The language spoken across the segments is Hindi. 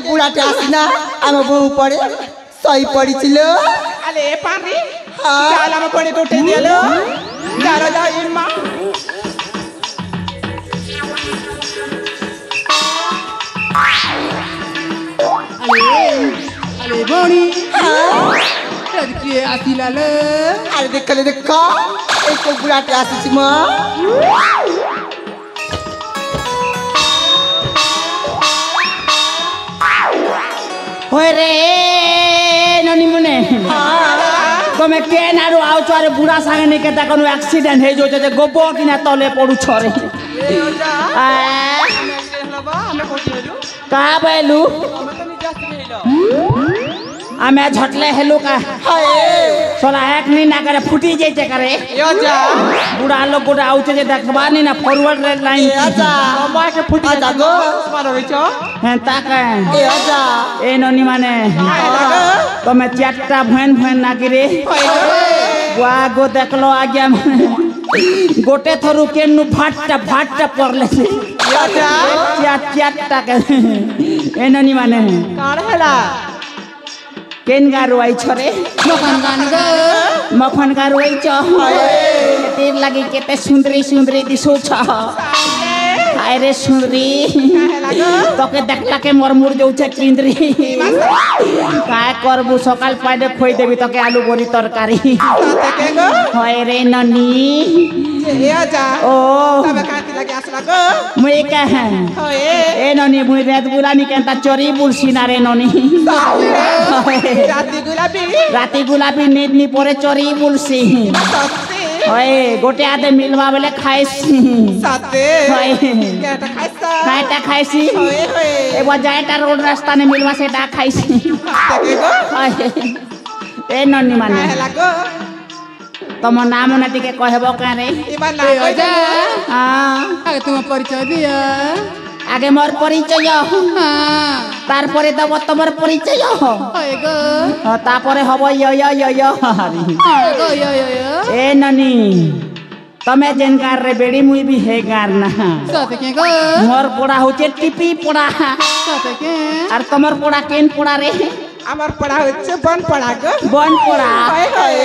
बुढ़ाटे आसना आम बो पड़े सही पड़ी चिलो अले पानी चाल आम पड़े को उठे दिलो जारो जा इम्मा अले बोनी आज के आसिला ले अरे देख ले देखो एक बुढ़ाटे आसी म होय रे ननी मुने तमे के नारो आउ छरे बुढ़ा संगे ने केता कोनो एक्सीडेंट हे जो जे गोबो किना तले पडु छरे ए ओजा हमें लबा हमें कोठी हेलु का बेलु हमें तो निजा से हेलो आमे झटले हेलु का हाय सोला एक नी ना करे फुटी जैते करे ए ओजा बुढ़ा लोग गोटा आउचे जे देखबा नी ना फॉरवर्ड रेड लाइन आजा अम्मा के फुटी आजा गो मारो बेचो हैं ताके ए आजा ए ननी माने तमे चारटा भैन भैन ना गिरे बुआ गो देखलो आज्ञा माने गोटे थरु केनु फाटटा पड़ले चारटा के ए ननी माने काण हेला केन गारो आई छरे मखन गारो आई छ तेर लागि केते सुंदरी दिसो छ हाय रे सुंदरी तके देखला के मोर मुर जाउ छ चिंदरी काय करबु सकाल पाइदे खोइ देबी तके आलू बोरी तरकारी हाय रे ननी ए आजा ओ तबे काती लागि आसला गो मुई कहे ए ननी मुई रेत गुलानी केनता चोरी बुलसी ना रे ननी राती गुलाबी नींद नी परे चोरी बुलसी ओए गोटे आदे मिलवा बेले खाइसी साथे ओए केटा खाइसा काटा खाइसी ए बा जायटा रोड रास्ता ने मिलवा सेटा खाइसी ताके गो ओए ए ननी माने हेला गो तम नाम न टिके कहबो का रे इमान ना ओजा हां आगे तुम परिचय दिया आगे मोर परिचय तार परे दब तमर परिचय तापरे हबो य ए ननी तमे जेन गार रे बेड़ी मुई भी हे गार ना सते के गो मोर पोड़ा होचे टिपी पोड़ा सते के और तमर पोड़ा केन पोड़ा रे আমার পড়া হচ্ছে বন পড়া গো बन पोड़ा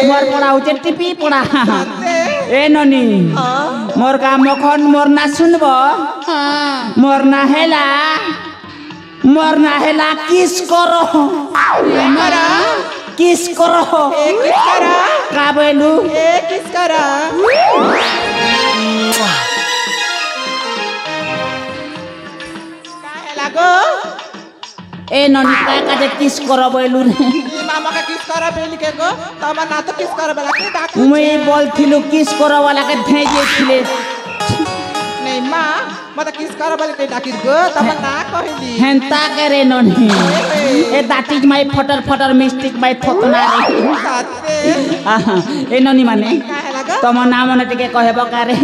मोर पोड़ा होचे टिपी पोड़ा ए ननी मोर का मखन मोर ना सुनबो मोर ना हेला किस करो करा किस करो ए किस करा का बेलू ए किस करा काहे लागो ए ननी का जे किस करो बेलू मामा का किस करा बेली के गो तमा ना तो किस करा वाला के डाक मुई बोलथिलु किस करो वाला के भेजे थिले नहीं मां मत किस करा वाला के डाकिर गो तमा ना कहली हेंता करे ननी ए दैट इज माय फटर मिस्टेक माय थोतना रे साथे ए ननी माने काहे लागो तम नाम न टिके कहबो का रे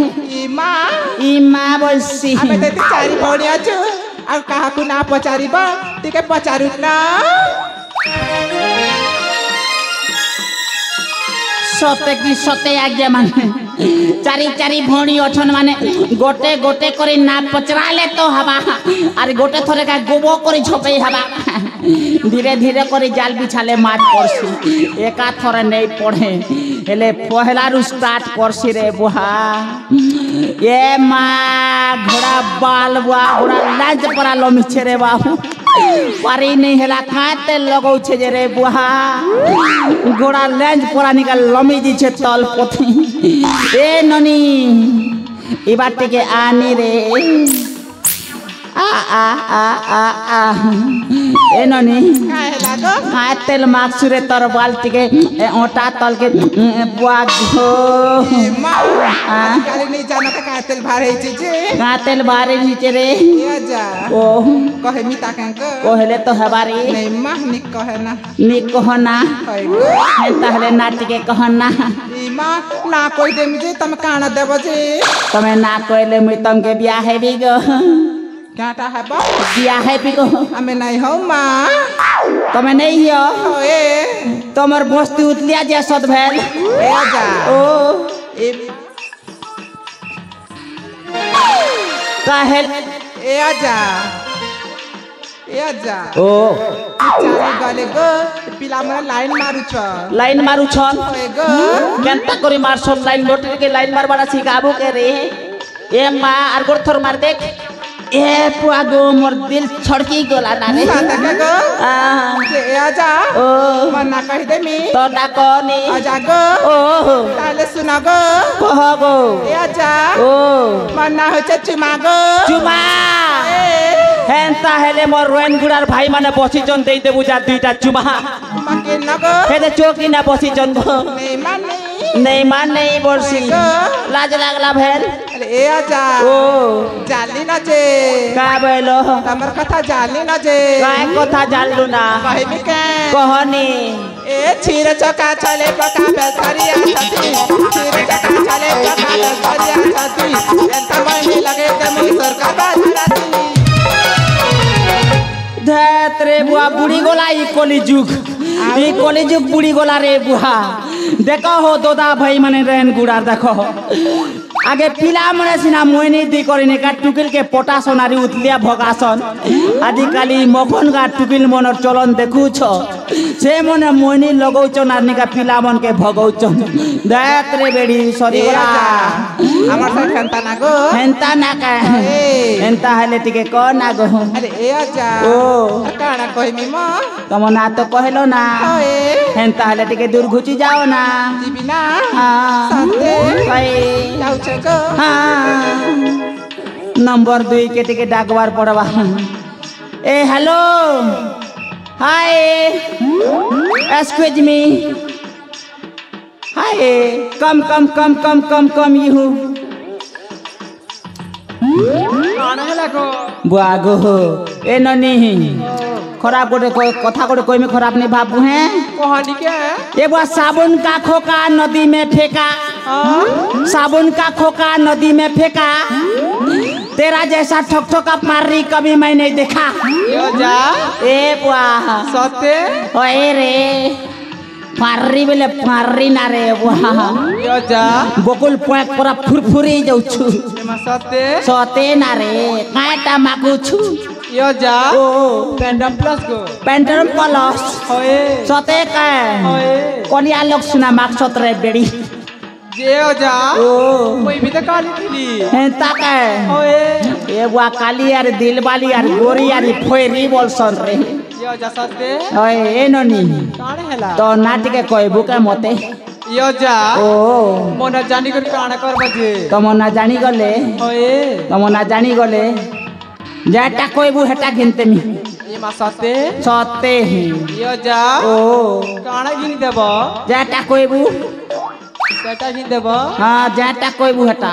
ई मां बोलसी हमें ते चारी भौणी अछु आ कहा को ना पचारीबा टिके पचारू ना सते की सते आज्ञा माने चारी चारी भौणी अछन माने गोटे गोटे करे ना पचराले तो हवा अरे गोटे थरे का गोबो करे झपई हवा धीरे धीरे करे जाल बिछाले माछ पड़सी एका थरे नहीं पड़े हेले पहला रु स्टार्ट करसी रे बुहा ए माँ घोड़ा बाल बुआ घोड़ा लाज परा लमिछे रे बाबू पारी नहीं हेला खाते लगौ छे जे रे बुहा घोड़ा लेंज परा निकाल लमी जी छे तल पोथी ए ननी ई बाटे के आनी रे आ आ आ आ आ ए ननी काहे लागो खाए तेल माक्सुरे तर बाल्टी के ओटा तल के बुआ घो माँ काली नहीं जाना का काहे तेल भारे छे जे का तेल बारे नीचे रे ये जा ओ कहे मिता कांक कोहले तो हबारी नहीं माँ निक कहे ना नी कहना कहे ताहले नाटी के कहना ई माँ ना कोई दे मुझे तम काना देबो जे तमे ना कहले मुई तमके बियाह हेबी गो काटा है बा बियाह हेबी गो हमें नहीं हो माँ तमे नहीं हियो ओए तमर बस्ती उतलिया जे सद भेल ए जा ओ ए काहे ए जा ओ चाली गले गो पिला मला लाइन मारू छ लाइन मारू छल ओए गो केनता करी मार सब लाइन लोटे के लाइन मार बड़ा सिखाबो के रे ए मां आर गोर थर मार देख ए पुआ गो मोर दिल छड़की गोला ना रे साता के गो आ जे ए जा ओ मना कहि दे मी तो डाकोनी आजा गो ओ ताले सुना गो कह गो ए जा ओ मना हो छ चुमा गो चुमा हेंता हेले मोर रोइन गुडार भाई माने बसी जन देई देबु जा दुईटा चुमा मके न गो हेदे चौकी ना बसी जन गो नहीं माने नहीं मान नहीं बोलसी लाज लागला भेल अरे ए जा ओ जाली न जे का बेलो तमर कथा जाली न जे काय कथा जानलु ना कहि मी के कहनी ए छीर चका चले पका बेसरिया छती छीर चका चले पका बेसरिया छती एंत मही लगे ते मुई सरकार बाजराती धैत रे बुआ बुढ़ी गोला ई कली जुग बुढ़ी गोला रे बुआ देखो हो दोदा भाई माने रेन गुड़ार देखो आगे पिला मने सिना मोइनी दी करिने का टुकिल के पोटा सोनारी उतलिया भगासन आदिकाली मखन का टुकिल मनर चलन देखु छ से मने मोइनी लगौच नारनी का पिला मन के भगौच धैत रे बेड़ी सरी गोला আমার সাথে খেলতা না গো हेंता ना का हेंता हेले टिके क ना गो আরে এ আজা ओ কানা কইমি ম तम ना तो कहलो ना ওয়ে हेंता हेले टिके दूर घुची जाओ ना দিবি না हाँ সাথে भाई যাউছ গো हाँ नंबर 2 के टिके डाकवार पड़वा ए hello hi excuse me hi come come come come come come you কানা হেলা গো बुआगो ए ननी खराब गोटे कथा गोटे कोई में खराब नहीं भाबू हैं কহানি কে ये बुआ साबुन का खोका नदी में फेंका साबुन का खोका नदी में फेंका तेरा जैसा ठक ठोका मारी कभी मैं नहीं देखा এ যা ए बुआ সতে ओए रे पारी बेले पारी ना रे बुआ এ যা बकुल पोक पूरा फुरफुरी जाउछु এমা সতে सते ना रे काटा मागु छु এ যা ओ প্যান্ডাম প্লাস গো पेंटरम प्लस ওয়ে सते का ওয়ে कोनिया लोग सुना माक्सत रे बेड़ी যে ও যা ओ মই भी तो काली थी हेंता का ওয়ে ए बुआ काली यार दिल वाली यार गोरी यार फोरी बोलसन रे এ যা সতে ओए ए ननी কানা হেলা तो नाटिके कहबू के मते এ যা ओ মনে জানি করে কানা করবা যে तम ना जानी गले ওয়ে तम ना जानी गले जेटा कहबू हेटा घिनते मी এমা সতে सते ही এ যা ओ কানা গিনি দেব जेटा कहबू সেটা গিনি দেব हाँ जेटा कहबू हेटा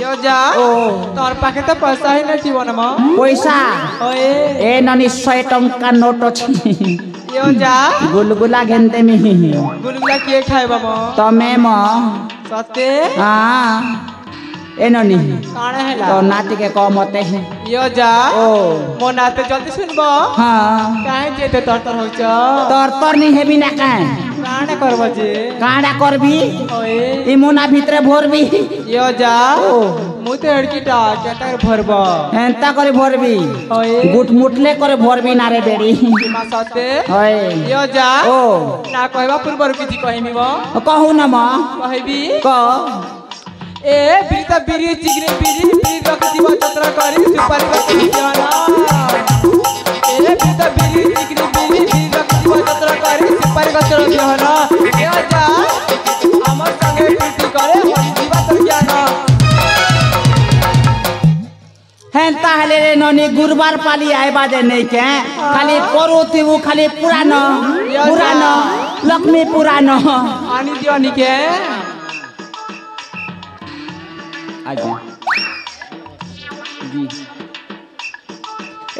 এ যা ओ তোর পাখে তো পয়সা হি না জীবন ম पैसा ওয়ে ए ननी 100 टंका नोट अछि এ যা गुलगुला घेनते मी গুলগুলা কি খাইবা ম तमे म সতে हाँ ए ननी কানা হেলা तो नाटिके क मते এ যা ओ মনাতে জলদি শুনব हाँ কাহে যেতে তর তর হইছ तर तर नहीं हेबी ना काहे काणे करबो जे काड़ा करबी ओए ई मोना भितरे भरबी यो जा मुते अड़कीटा केटार भरबो एंता करे भरबी ओए गुट मुटले करे भरबी ना रे बेड़ी मा सते ओए यो जा ओ ना कहबा पूर्वर किछि कहिमी बो कहू ना मा कहबी क ए बिरता बिरी चिगरे बिरी बिरी रख दिबो चतरा करी सुपारी रख दियाना ए बिरता बिरी चिगरे बिरी बिरी रख दिबो चतरा करी सुपारी रख दियाना यो जा हमर संगे प्रीति करे हम दिबा तर ज्ञाना हेंता हले रे ननी गुरुवार पाली आए बाजे नहीं के खाली करो थी वो खाली पुरानो पुरानो लक्ष्मी पुरानो आनी दियो निके आजा जी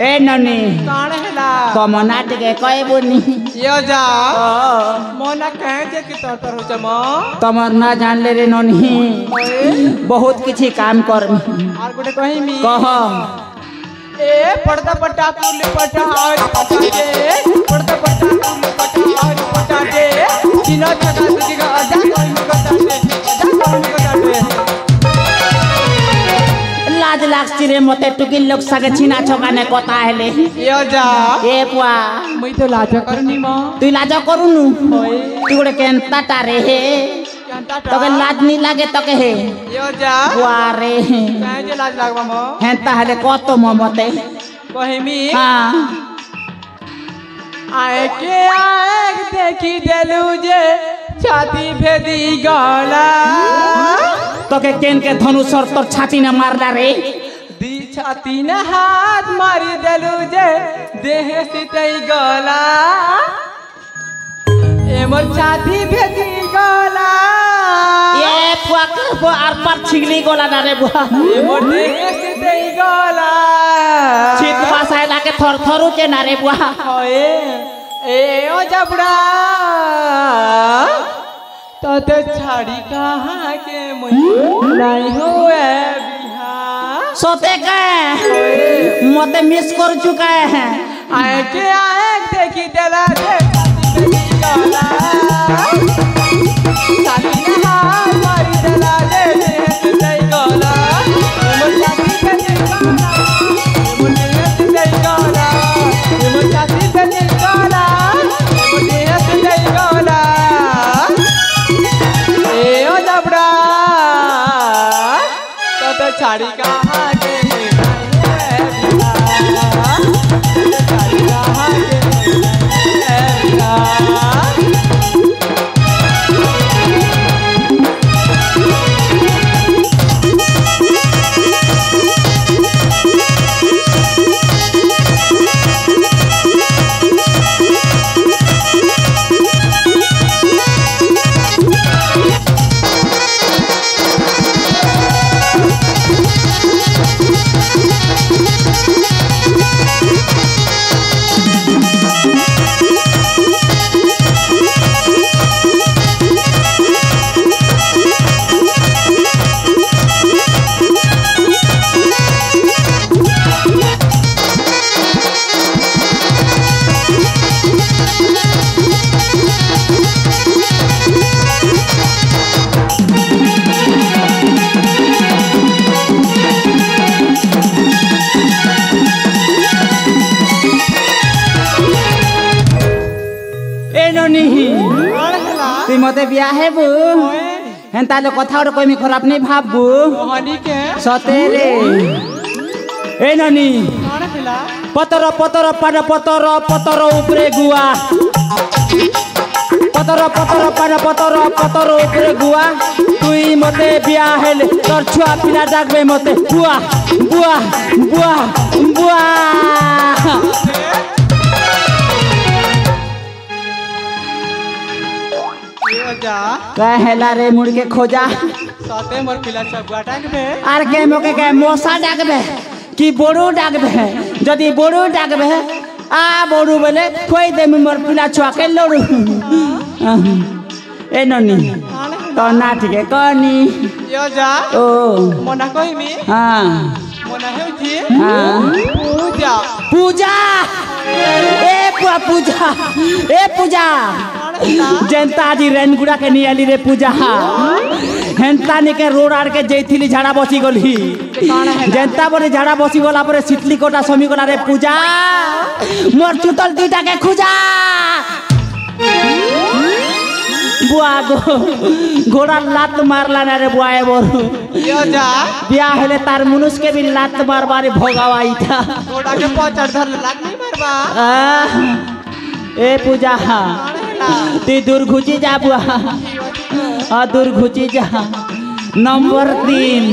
ए ननी काण हैला कमना टिके कहबोनी यो जा मोना कहे जे कि तर हो जमा तमर ना जान ले रे ननी बहुत किछि काम कर आर गोटे कहिमी कह ए पड़ता पट्टा कुल पट्टा और पट्टा दे पड़ता पट्टा कुल पट्टा और पट्टा दे चिनो चका तुझी का आजा कोई करता दे आजा कोई करता दे लाज लागछि रे मते टुकिल लोग सगे छिना छकाने कथा हेले यो जा ए पुआ मुई तो लाज करनी म तुई लाज करूनु तू गोटे केनता टारे हे तके लाज नी लागे तके हे यो जा पुआ रे काहे जे लाज लागबा म हेंता हेले कतो ममते कहिमी हां आए के आए देखी देलू जे छाती भेदी गला तके केन के धनुषर तोर छाती ने मारला रे दी छाती न हाथ मारी देलू जे देह सितई गला ए मोर छाती भेदी गला ए पुआ को आर पार छिगली गोला ना रे बुआ ए मोर देह सितई गला छित पासायला के थर थरु के ना रे बुआ ओए ए ओ जबड़ा तते छाड़ी कहाँ के मुई नहीं हुए बिहा सोते के मते मिस कर चुका है आए के आए देखी देला दे गला साथी ने हाथ मारी देला दे दे गला मोर साथी के गला मोर दे गला मोर साथी के गला मोर दे गला ए ओ जबड़ा तत छाड़ी कहाँ के छाड़ी कहाँ তুই মতে বিয়া হেবু হেন্তা লো কথা ওটা কইমি খারাপ নেই ভাববু हनी के সতে রে এই ননি कौन खिला পতর পতর পান পতর পতর উপরে গুয়া পতর পতর পান পতর পতর উপরে গুয়া তুই মতে বিয়া হেলে তোর ছুয়া পিলা ডাকবে মতে বুয়া বুয়া বুয়া বুয়া ये जा कहेला रे मुड़ के खोजा साथे मोर पिला सब गाटा के আর কে মোকে কে মশা ডাকবে কি বড়ু ডাকবে যদি বড়ু ডাকবে আ বড়ু বলে কই দেমি মোর পিলা ছুয়াকে লড়ু এ ননি তো না ঠিকে কনি यो जा ও मोना कोई मी হ্যাঁ मोना हेउची হ্যাঁ पूजा পূজা এ পুয়া পূজা এ পূজা कौन जनता आज रेनगुड़ा के नहीं आली रे पूजा हेन्ता निके रोड आड़ के जैथिली झाड़ा बसी गली जनता बने झाड़ा बसी गला पर शीतली कोटा समी गला रे पूजा मोर चुतल दुटा के खुजा बुआ गो घोड़ा लात मारला ना रे बुआ बोर बिया हेले तार मनुष्य के भी लात मार मारे भोगावाई था घोड़ा के पचड़ धर लात नहीं मारबा ए पूजा तू दूर घुची जा बुआ हाँ दूर घुची जा नंबर 3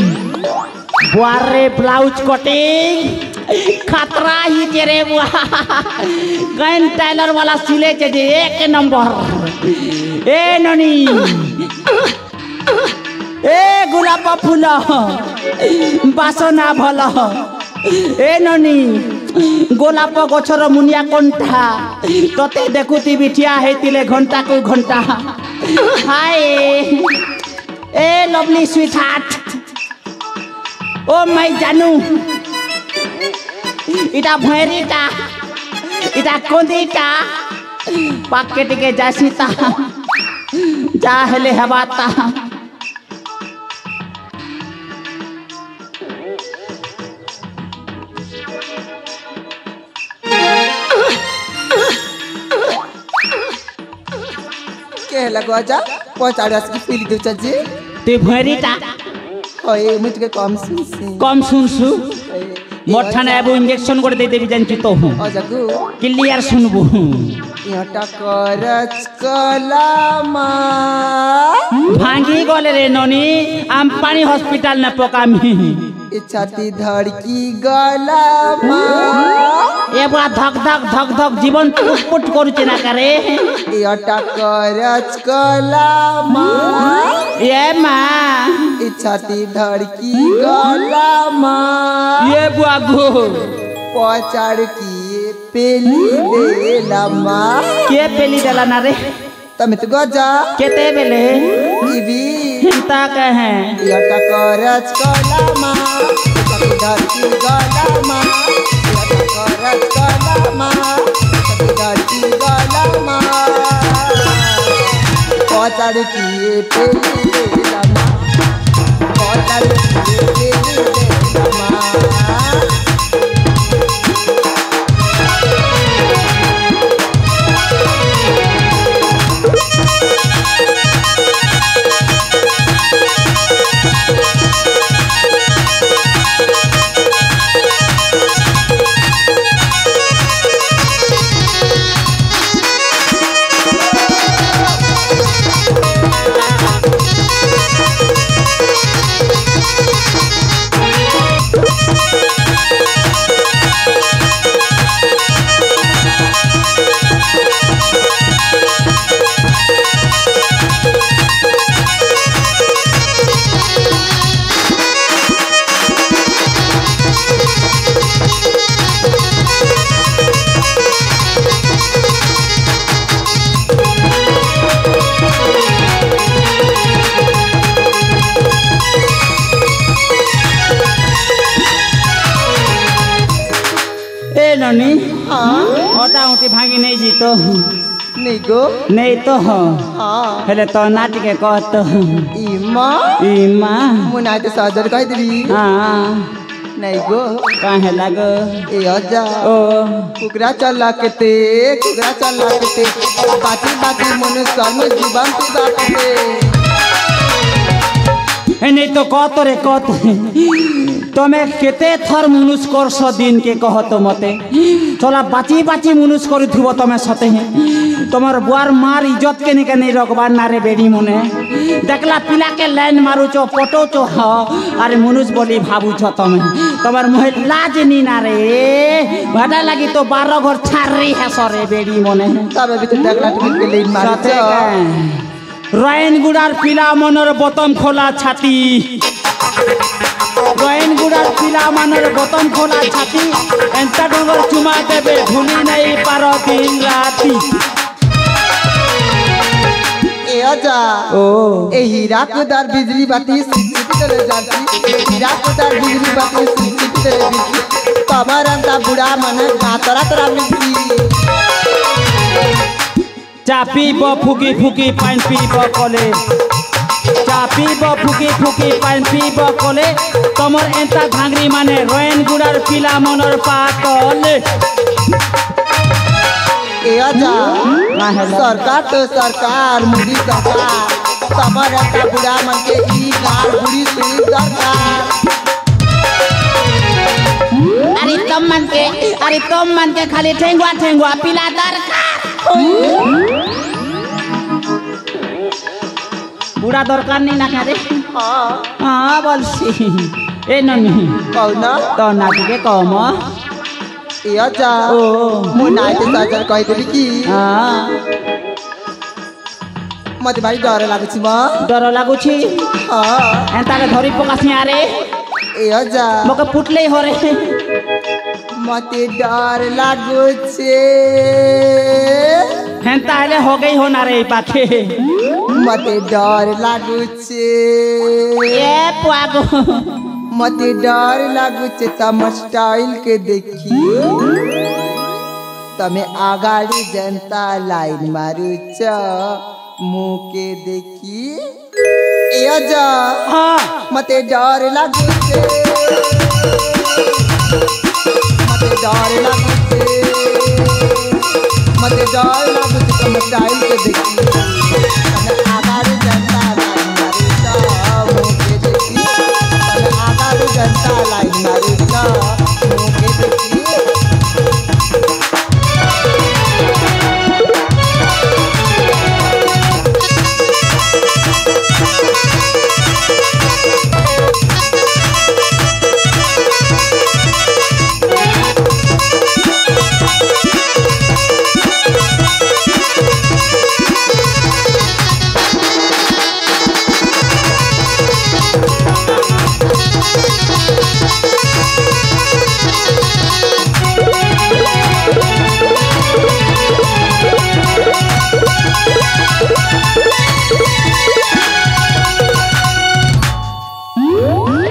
बुआरे ब्लाउज कटिंग खतरा ही तेरे बुआ गैन टाइलर वाला सिले जे 1 नंबर ए ननी ए गुलाब फूल बासना भल ए ननी गोलाप गछर मुनिया कंठा तते देखुती बिठिया हेतिले घंटा को घंटा हाय ए lovely sweetheart oh my जानू इटा भैरीटा इटा कोंदीटा पाकेट के जासीता जा हेले हवाता के लगवा जा पचाड़स की पीली दो चजी ते भैरीटा ओए मुझ के कम सुनसु मोठाने अब इंजेक्शन कर दे देबी जानची तो हूं ओ जगू क्लियर सुनबू यटा करच कलामा भांगी गले रे ननी आम पानी हॉस्पिटल न पकामी छाती धड़की गलामा ए बड़ा धक धक जीवन पुट करूचे ना करे यटा करच कलामा ए मां छाती धड़की गलामा ये बुआगो पचाड़ की पेली देलामा के पेली देला ना रे तमे तो गजा केते बेले इबी हिंता कहे यटा करच कलामा धरती गलामा यटा करच कलामा धरती गलामा पचाड़ की पेली देलामा पचाड़ की पेली देलामा ननी ओटा उठी भागी नहीं जी तो नहीं गो नहीं तो हाँ हेले तो नाटी के कहत इमा मुना तो सादर कह दी हाँ नहीं गो काहे लागो ए अजा ओ कुकरा चला के ते बाती बाती मनुष्य में जीवन तू बाटे नहीं तो कहत रे तमें केते थर मुनुष कर दिन के कहत मते चला बाची बाची मुनुष कर थुब तमें सते हैं तुम्हार बुआर मार इज्जत के नहीं रखबार ना रे बेड़ी मने देखला पिला के लाइन मारू चो पटो चो अरे मुनुष बोली भाबू छो तुम्हार मुहे लाज नी ना रे भाटा लगी तो 12 घर छारी है सरे बेड़ी मने तबे भी तो देखला टिकट के लाइन मारू चो रायनगुड़ार पिला मनर बतम खोला छाती रायनगुड़ार पिला मनर बतम खोला छाती एंता डगर चुमा देबे भूली नहीं पारो दिन राती ए अजा ओ ए हीराकुदार बिजली बाती सिटी चले जाती हीराकुदार बिजली बाती सिटी चले जाती तमरंता बुढ़ा मन कातरा तरा मिलती चा पीब फुकी फुकी पान पीब कले चा पीब फुकी फुकी पान पीब कले तमर एंता घांगरी माने रोयन गुड़ार पिला मनर पातले ए आजा सरकार तो सरकार मुड़ी सरकार तमर का बुढ़ा मन के ई गार बुढ़ी सुनी सरकार अरे तुम मन के खाली ठेंगुआ ठेंगुआ पिला दरकार बुढ़ा दरकार नहीं ना करे हाँ बोलसी ए ननी कौना तो नाटी के कम ए आजा ओ मो नाइते साजर कहि देली की हाँ मते भाई डर लागुछि म डर लागुछि हां एंताले धरी पकासी आरे ए आजा मके पुटले हरे मते डर लागुछि हेंताले हो गई हो ना रे पाखे मते डर लागुछि ए पुआगो मते डर लागुछि तम स्टाइल के देखी तमे आगाड़ी जनता लाइन मारुछ मुँह के देखी ए आजा हाँ मते डर लागुछि मते डर लागुछि मते डर लागुछि तम स्टाइल के देखी तमे आगाड़ी जनता लाइन मारुछ मुँह के देखी तमे आगाड़ी जनता लाइन मारुछ मुँह के देखी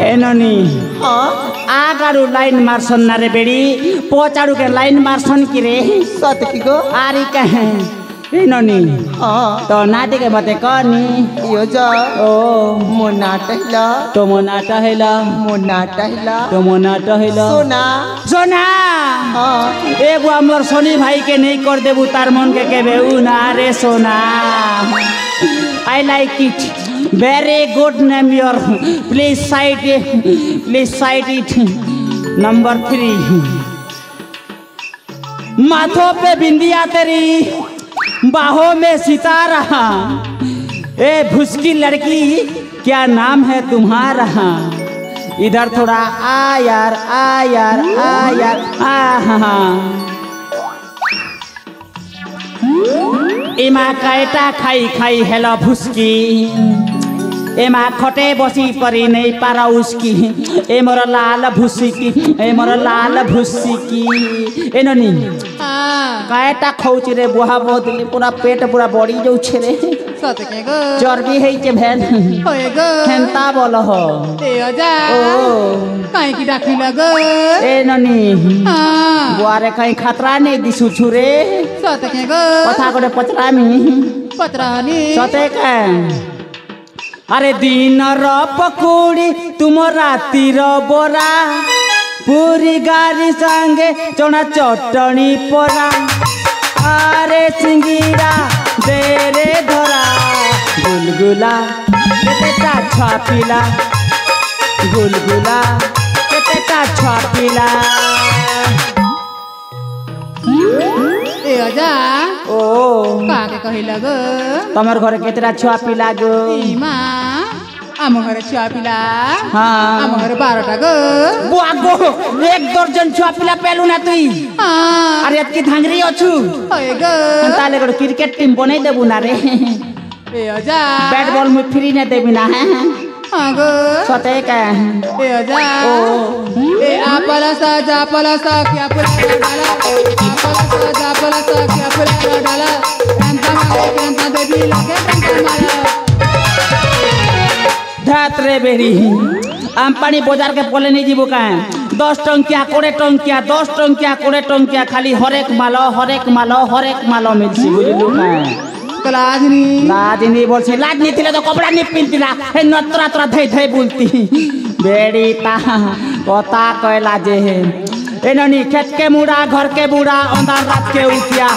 एननी हाँ आगाड़ू लाइन मारसन ना रे बेड़ी पोचाड़ू के लाइन मारसन की रे सत की गो आरी कहे एननी हाँ तो नाटी के मते कहनी यो जा ओ मोना टहला तो मोना टहेला मोना टहला तो मोना टहेला सोना सोना हाँ एगो हमर सोनी भाई के नहीं कर देबू तार मन के केबे उ ना रे सोना I like it very good name your please side it number 3 माथों पे बिंदिया तेरी बाहों में सितारा ए भुसकी लड़की क्या नाम है तुम्हारा इधर थोड़ा आ यार हाँ एमा कायटा खाई खाई हेलो भुसकी एमा खटे बसी परी नहीं पारा उसकी ए मोर लाल भुसी की ए मोर लाल भुसी की ए ननी कायटा खौच रे बुहा बहुत पूरा पेट पूरा बड़ी जाऊ छे रे सत के गो चर्बी है के भेल होए गो हेंता बोल हो ए आजा ओ काहे की डाकी लगो ए ननी हां बुआरे कहीं खतरा नहीं दिसु छुरे सत के गो कथा करे पचरामी पतरानी सते का अरे दिन र पकुड़ी तुम राती र बोरा पूरी गाड़ी संगे चना चटनी पोरा अरे सिंगीरा दे रे धरा गुलगुला केतेटा छापिला गुलगुला केतेटा छापिला ए आजा ओ काके कहि लगो तमर घर केतेटा छापिला गो इमा आम घर छुआ पिला हाँ आम घर 12टा गो बुआगो 1 दर्जन छुआ पिला पेलु ना तुई हां अरे एतकी धांगरी अछु होए गो ताले गो क्रिकेट टीम बनै देबु ना रे ए आजा बैट बॉल में फ्री ने देबि ना हां गो सते का ए आजा ओ ए आपला सा जापला सा क्या पुला डाला आपला सा जापला सा क्या पुला डाला कांता देवी लगे कांता माला धात रे बेरी आमपानी बाजार के पले नहीं जीवो का 10 टंकिया 20 टंकिया 10 टंकिया 20 टंकिया खाली हरेक मालो मिलसी बुझलु का लाज नहीं बोलছি लाज नहीं थिले तो कपड़ा नहीं पिनतिला हे नत्रा तरा धई धई बोलती बेड़ी ता कथा कहला जे हे ए ननी खेत के मुड़ा घर के बूढ़ा अंधार रात के उठिया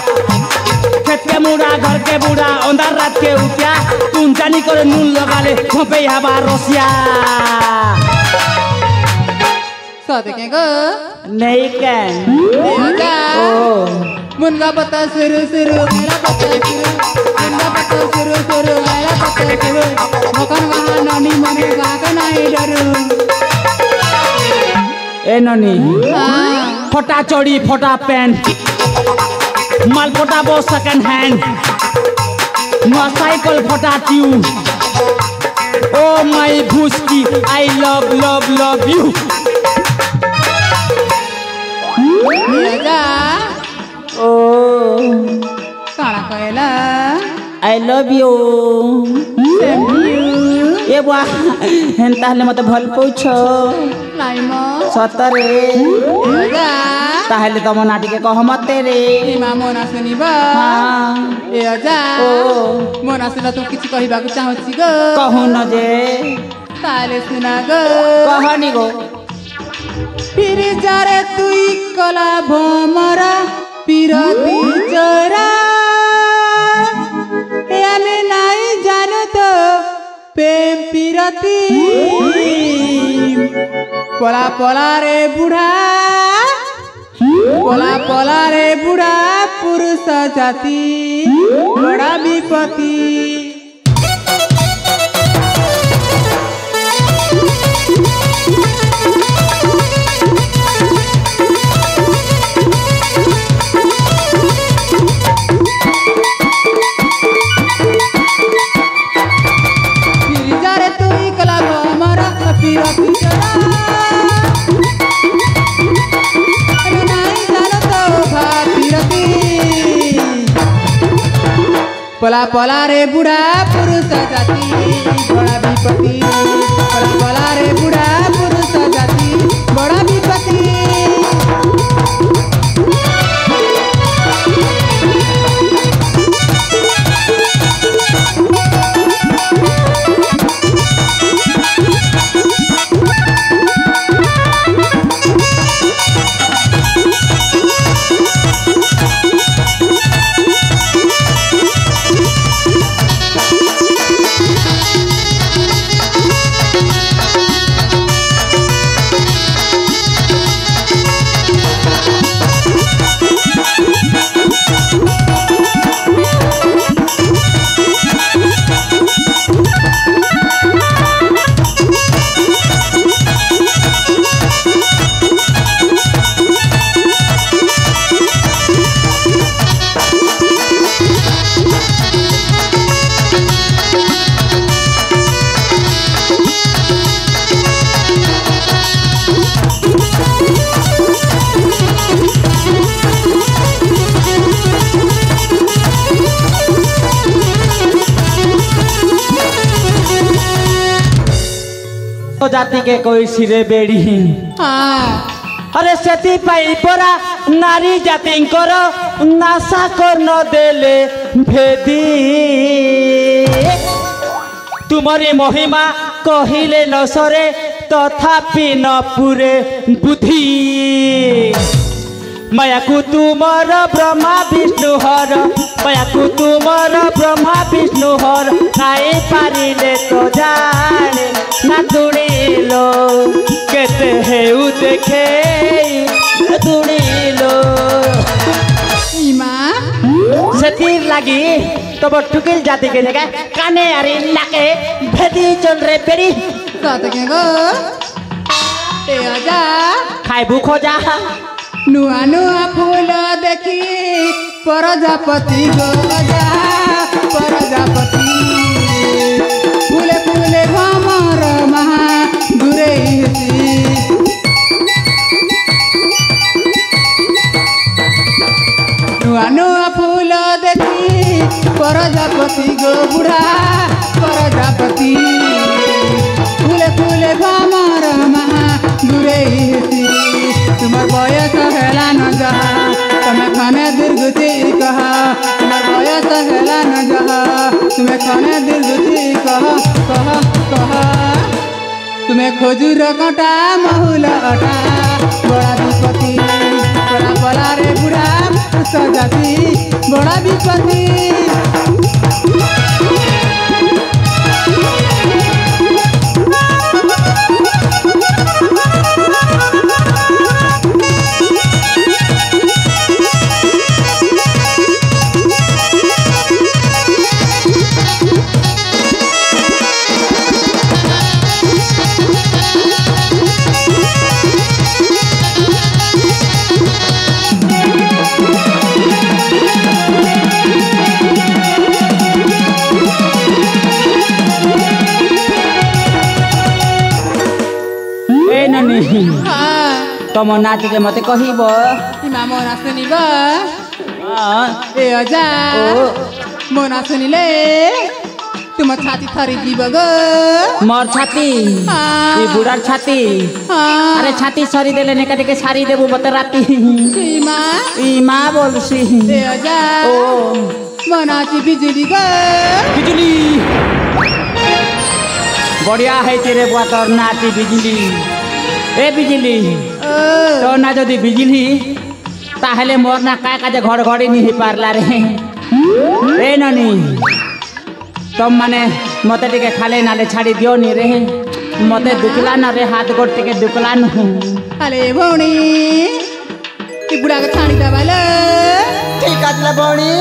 खेत के मुड़ा घर के बूढ़ा अंधार रात के उठिया तुम जानी करे नून लगा ले खोपे हवा रसिया साथे के गो नहीं कैन ओ मुनगा पता सुरु सुरु मेरा पता सुरु मुनगा पता सुरु सुरु मेरा पता सुरु मकान वहां ननी मने गागा नहीं डरू ए ननी फटा चोड़ी फटा पैंट माल फटा बो सेकंड हैंड नुआ साइकिल फटा ट्यूब ओ माय भूसकी I love love love you मेरा ओ काला कहला आई लव यू ए बुआ हेन ताहले मते भल पौछो लाइमो सतरे मेरा ताहले तम नाटी के कह मते रे इमा मोना सुनिबा हां ए आजा ओ मोना सुना तू किछि कहिबा को चाहछि गो कहू न जे ताले सुना गो कहनी गो फिर जारे तुई कला भमरा पिरती चोरा ए आमे नाई जानो तो प्रेम पिरती पला पला रे बुढ़ा पुरुष जाति बड़ा विपत्ति पला पला रे बुढ़ा पुरुष जाति बड़ा विपत्ति पला पला रे बुढ़ा पुरुष जाति बड़ा विपत्ति जाति के कोई सिरे बेड़ी अरे सेती पाई परा नारी जाति करो नासा कर न देले भेदी तुम्हारी महिमा कहिले न सरे तथापि न पूरे बुद्धि माया को तुमर ब्रह्मा विष्णु हर माया को तुमर ब्रह्मा विष्णु हर नाई पारिले तो जाने ना दुड़िलो केते हेउ देखे दुड़िलो इमा सेतीर लागी तब टुकिल जाति के जगह काने अरे लाके भेदी चल रे पेरी साथे के गो ए आजा खाई भूखो जा नुआ नुआ फूल देखी प्रजापति गो जा प्रजापति फूले फूले भमर महा दूरे नुआ नुआ फूल देखी प्रजापति गो बुढ़ा प्रजापति फूले দূরেই হেসিরি তোমার বয়স হেলা ন যাহা তুমি খানে দীর্ঘতি কহ তোমার বয়স হেলা ন যাহা তুমি খানে দীর্ঘতি কহ কহ কহ তুমি খজুর কাঁটা মহুল অটা বড়া বিপত্তি বড়া বলারে বুড়া সজাতি বড়া বিপত্তি तुम नाच के मत कहब इमाम मोना सुनिब ए अजा मोना सुनिले तुम छाती थरी जीव गो मोर छाती ई बुढ़ार छाती अरे छाती सरी देले ने कदे के सारी देबू बत राती सीमा ई मां बोलसी ए अजा ओ मोना ची बिजली गो बिजली बढ़िया है तेरे बुआ तोर नाची बिजली ए बिजली तो ना जदि बिजली ताहले मोर ना काय काजे घर घड़ी नहीं पारला रे ए ननी तुम माने मते टिके खाले नाले छाड़ी दियो नी रे मते दुखला न रे हाथ गोड़ टिके दुखला न अरे भौणी ती बुढ़ा के छाड़ी दबाले ठीक है भौणी